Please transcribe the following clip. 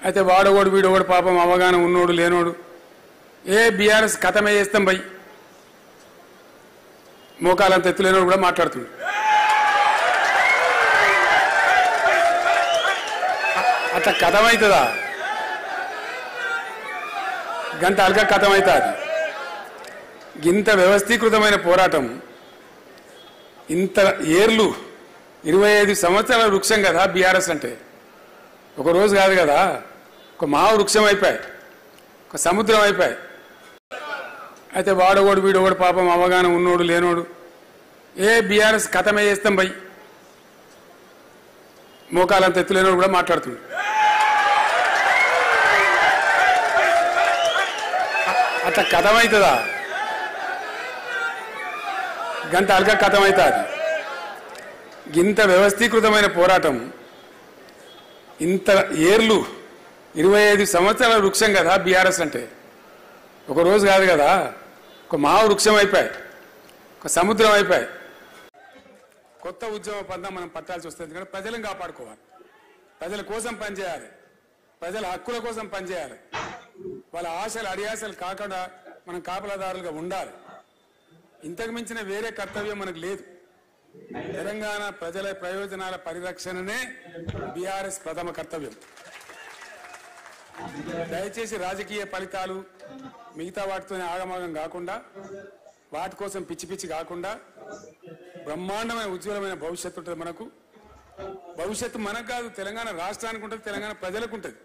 అయితే వాడోడు వీడోడు పాపం అవగాహన ఉన్నోడు లేనోడు ఏ బీఆర్ఎస్ కథమే చేస్తాం భయ్ మోకాలంత ఎత్తులేనోడు కూడా మాట్లాడుతుంది. అట్లా కథమవుతుందా? గంట అల్గా కథమవుతుంది. ఇంత వ్యవస్థీకృతమైన పోరాటం ఇంత ఏర్లు 25 సంవత్సరాల వృక్షం కదా బీఆర్ఎస్ అంటే. ఒక రోజు కాదు కదా, ఒక మహా వృక్షం అయిపోయాయి, ఒక సముద్రం అయిపోయాయి. అయితే వాడోడు వీడోడు పాపం అవగాహన ఉన్నోడు లేనోడు ఏ బీఆర్ఎస్ కథమే చేస్తాం భయ్ మోకాలంత ఎత్తులేనోడు కూడా మాట్లాడుతుంది. అట్లా కథమవుతుందా? గంట అల్గా కథమవుతుంది. ఇంత వ్యవస్థీకృతమైన పోరాటం ఇంత ఏర్లు 25 సంవత్సరాల వృక్షం కదా బీఆర్ఎస్ అంటే. ఒక రోజు కాదు కదా, ఒక మహా వృక్షం అయిపోయాయి, ఒక సముద్రం అయిపోయాయి. కొత్త ఉద్యమ పంతం మనం పట్టాల్సి వస్తుంది. ఎందుకంటే ప్రజలను కాపాడుకోవాలి, ప్రజల కోసం పనిచేయాలి, ప్రజల హక్కుల కోసం పనిచేయాలి. వాళ్ళ ఆశలు అడియాసలు కాకుండా మనం కాపలాదారులుగా ఉండాలి. ఇంతకు మించిన వేరే కర్తవ్యం మనకు లేదు. తెలంగాణ ప్రజల ప్రయోజనాల పరిరక్షణనే బీఆర్ఎస్ ప్రథమ కర్తవ్యం. దయచేసి రాజకీయ ఫలితాలు మిగతా వాటితోనే ఆగమాగం కాకుండా, వాటి కోసం పిచ్చి పిచ్చి కాకుండా బ్రహ్మాండమైన ఉజ్వలమైన భవిష్యత్తు ఉంటుంది. మనకు భవిష్యత్తు మనకు కాదు, తెలంగాణ రాష్ట్రానికి ఉంటుంది, తెలంగాణ ప్రజలకు ఉంటుంది.